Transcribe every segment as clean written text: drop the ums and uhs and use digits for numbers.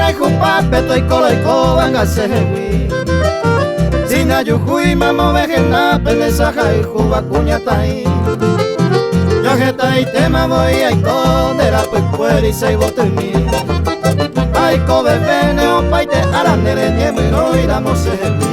bandera y jupape, estoy colo y cobanga sewi. Sina yuhui mamo vejena, pendesaja y juba cuñatai. Yo jeta y tema voy a condera, pues pueri se voto en mí. Ay, kobe bene o paite arandere niemo y no iramos sewi.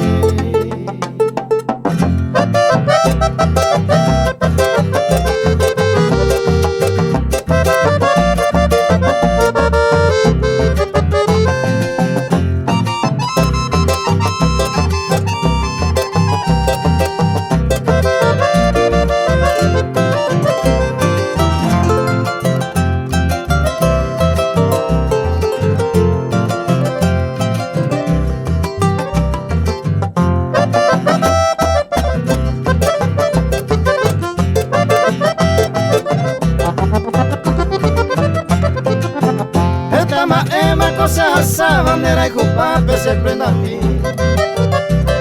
Ema cosa asa bandera y jupape se prenda a mí.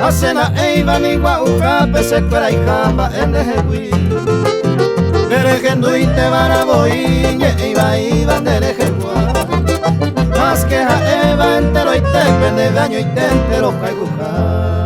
Acena eiva ni guaujape se cuera y jamba en dejehui. Derejendu y te baraboí iba y bandere jegua. Más que ja eva entero y te pende daño y te entero jaijuja.